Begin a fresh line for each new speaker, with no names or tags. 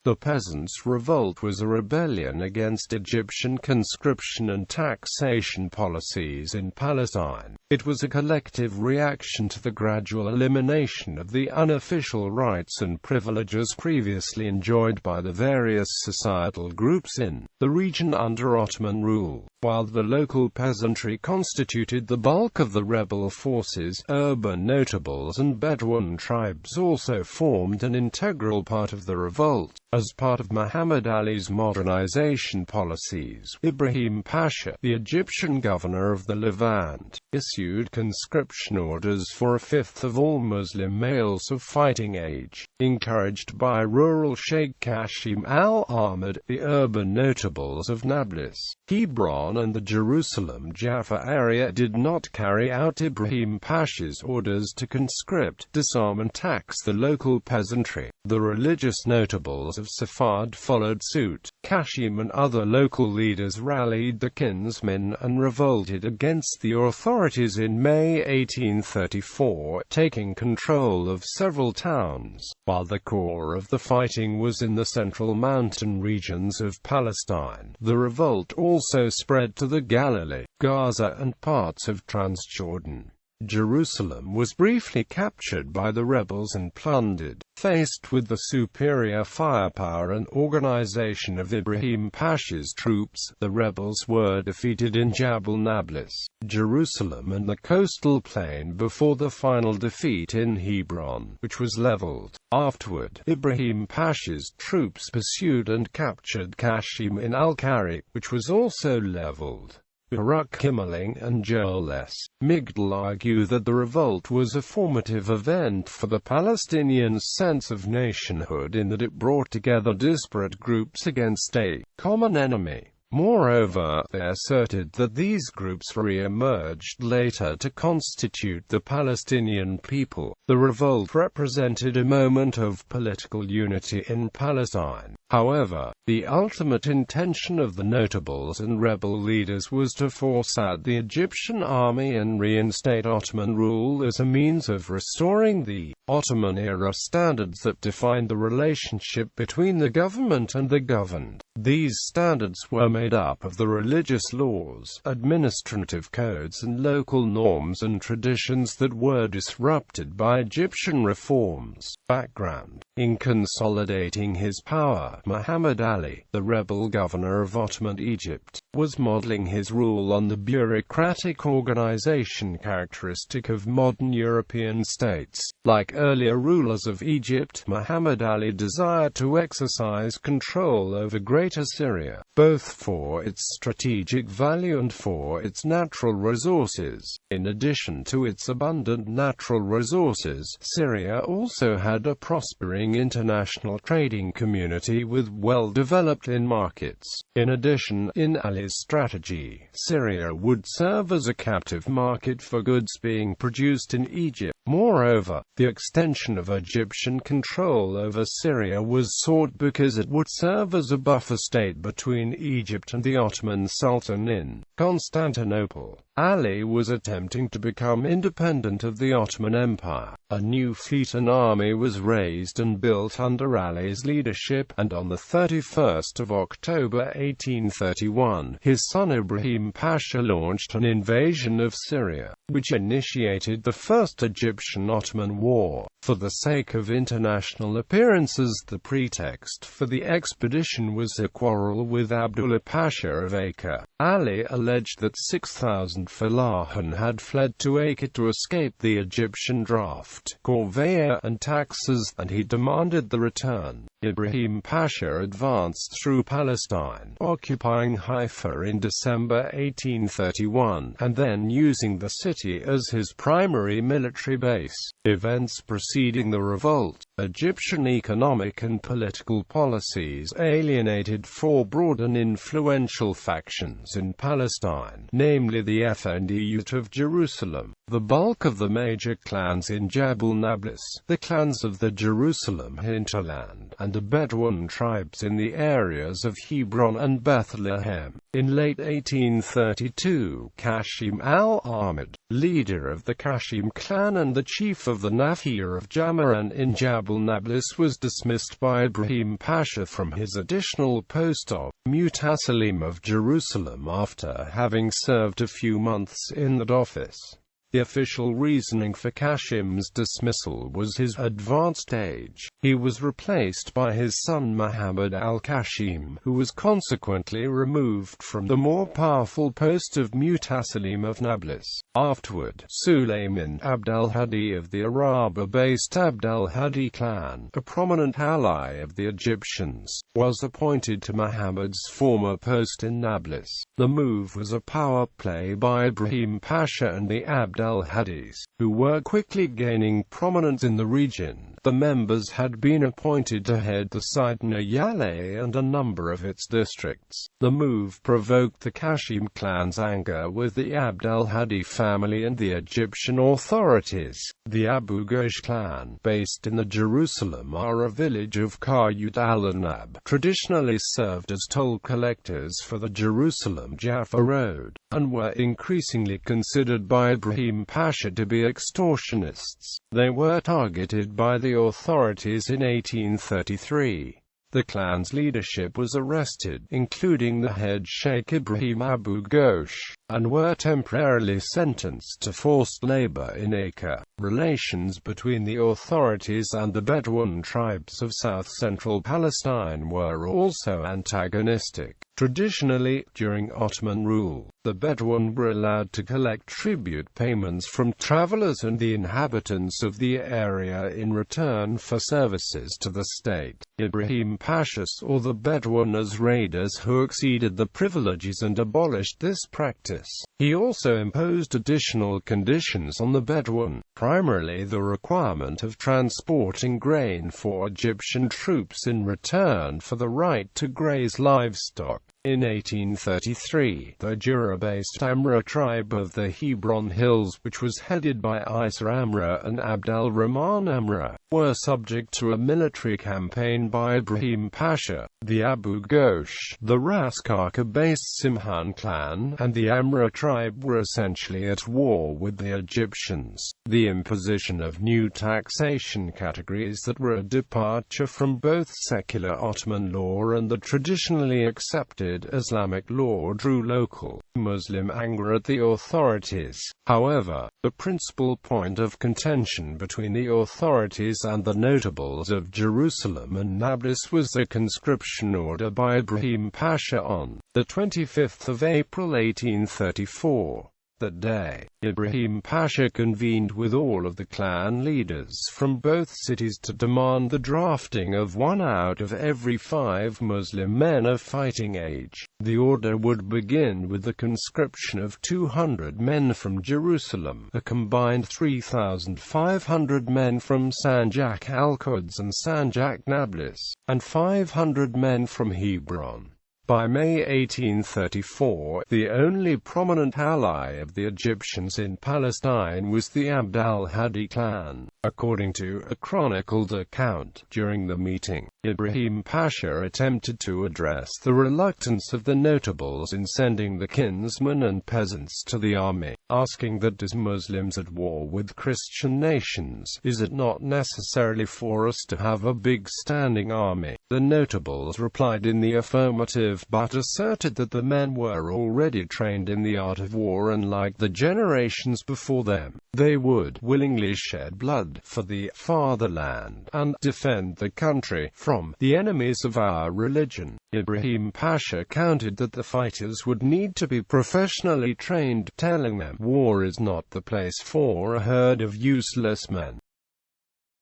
The Peasants' Revolt was a rebellion against Egyptian conscription and taxation policies in Palestine. It was a collective reaction to the gradual elimination of the unofficial rights and privileges previously enjoyed by the various societal groups in the region under Ottoman rule. While the local peasantry constituted the bulk of the rebel forces, urban notables and Bedouin tribes also formed an integral part of the revolt. As part of Muhammad Ali's modernization policies, Ibrahim Pasha, the Egyptian governor of the Levant, issued conscription orders for a fifth of all Muslim males of fighting age. Encouraged by rural Sheikh Kashim al-Ahmad, the urban notables of Nablus, Hebron and the Jerusalem-Jaffa area did not carry out Ibrahim Pasha's orders to conscript, disarm and tax the local peasantry. The religious notables of Safad followed suit. Kashim and other local leaders rallied the kinsmen and revolted against the authorities in May 1834, taking control of several towns. While the core of the fighting was in the central mountain regions of Palestine, the revolt also spread to the Galilee, Gaza and parts of Transjordan. Jerusalem was briefly captured by the rebels and plundered. Faced with the superior firepower and organization of Ibrahim Pasha's troops, the rebels were defeated in Jabal Nablus, Jerusalem and the coastal plain before the final defeat in Hebron, which was leveled. Afterward, Ibrahim Pasha's troops pursued and captured Kashim in Al-Kari, which was also leveled. Baruch Kimmeling and Joel S. Migdal argue that the revolt was a formative event for the Palestinians' sense of nationhood in that it brought together disparate groups against a common enemy. Moreover, they asserted that these groups re-emerged later to constitute the Palestinian people. The revolt represented a moment of political unity in Palestine. However, the ultimate intention of the notables and rebel leaders was to force out the Egyptian army and reinstate Ottoman rule as a means of restoring the Ottoman-era standards that defined the relationship between the government and the governed. These standards were made up of the religious laws, administrative codes and local norms and traditions that were disrupted by Egyptian reforms. Background: in consolidating his power, Muhammad Ali, the rebel governor of Ottoman Egypt, was modeling his rule on the bureaucratic organization characteristic of modern European states. Like earlier rulers of Egypt, Muhammad Ali desired to exercise control over Greater Syria, both for its strategic value and for its natural resources. In addition to its abundant natural resources, Syria also had a prospering international trading community with well-developed markets. In addition, in Ali's strategy, Syria would serve as a captive market for goods being produced in Egypt. Moreover, the extension of Egyptian control over Syria was sought because it would serve as a buffer state between Egypt and the Ottoman Sultan in Constantinople. Ali was attempting to become independent of the Ottoman Empire. A new fleet and army was raised and built under Ali's leadership, and on the 31st of October 1831, his son Ibrahim Pasha launched an invasion of Syria, which initiated the First Egyptian-Ottoman War. For the sake of international appearances, the pretext for the expedition was a quarrel with Abdul Pasha of Acre. Ali alleged that 6,000 Falahan had fled to Acre to escape the Egyptian draft, corvée and taxes, and he demanded the return. Ibrahim Pasha advanced through Palestine, occupying Haifa in December 1831, and then using the city as his primary military base. Events preceding the revolt, Egyptian economic and political policies alienated four broad and influential factions in Palestine, namely the Effendi of Jerusalem, the bulk of the major clans in Jebel Nablus, the clans of the Jerusalem hinterland, and the Bedouin tribes in the areas of Hebron and Bethlehem. In late 1832, Qasim al-Ahmad, leader of the Qasim clan and the chief of the Nahir of Jamaran in Jebel Nablus, was dismissed by Ibrahim Pasha from his additional post of Mutasalim of Jerusalem after having served a few months in that office. The official reasoning for Qasim's dismissal was his advanced age. He was replaced by his son Muhammad al-Qasim, who was consequently removed from the more powerful post of Mutasalim of Nablus. Afterward, Sulayman Abdul Hadi of the Araba-based Abdul Hadi clan, a prominent ally of the Egyptians, was appointed to Muhammad's former post in Nablus. The move was a power play by Ibrahim Pasha and the Abdul Hadis, who were quickly gaining prominence in the region. The members had been appointed to head the Sidna Yale and a number of its districts. The move provoked the Qasim clan's anger with the Abdul Hadi family and the Egyptian authorities. The Abu Ghosh clan, based in the Jerusalem Ara village of Qaryut al-Anab, traditionally served as toll collectors for the Jerusalem-Jaffa road, and were increasingly considered by Ibrahim Pasha to be extortionists. They were targeted by the authorities in 1833. The clan's leadership was arrested, including the head Sheikh Ibrahim Abu Ghosh, and were temporarily sentenced to forced labor in Acre. Relations between the authorities and the Bedouin tribes of south-central Palestine were also antagonistic. Traditionally, during Ottoman rule, the Bedouin were allowed to collect tribute payments from travelers and the inhabitants of the area in return for services to the state. Ibrahim Pasha saw the Bedouin as raiders who exceeded the privileges and abolished this practice. He also imposed additional conditions on the Bedouin, primarily the requirement of transporting grain for Egyptian troops in return for the right to graze livestock. In 1833, the Jura-based Amra tribe of the Hebron Hills, which was headed by Isa Amra and Abdul Rahman Amra, were subject to a military campaign by Ibrahim Pasha. The Abu Ghosh, the Ras-Kaka-based Simhan clan, and the Amra tribe were essentially at war with the Egyptians. The imposition of new taxation categories that were a departure from both secular Ottoman law and the traditionally accepted Islamic law drew local Muslim anger at the authorities. However, the principal point of contention between the authorities and the notables of Jerusalem and Nablus was the conscription order by Ibrahim Pasha on the 25th of April 1834. That day, Ibrahim Pasha convened with all of the clan leaders from both cities to demand the drafting of 1 out of every 5 Muslim men of fighting age. The order would begin with the conscription of 200 men from Jerusalem, a combined 3,500 men from Sanjak al-Quds and Sanjak Nablus, and 500 men from Hebron. By May 1834, the only prominent ally of the Egyptians in Palestine was the Abdul Hadi clan. According to a chronicled account, during the meeting, Ibrahim Pasha attempted to address the reluctance of the notables in sending the kinsmen and peasants to the army, asking that as Muslims at war with Christian nations, is it not necessarily for us to have a big standing army? The notables replied in the affirmative, but asserted that the men were already trained in the art of war and like the generations before them, they would willingly shed blood for the fatherland and defend the country from the enemies of our religion. Ibrahim Pasha countered that the fighters would need to be professionally trained, telling them war is not the place for a herd of useless men.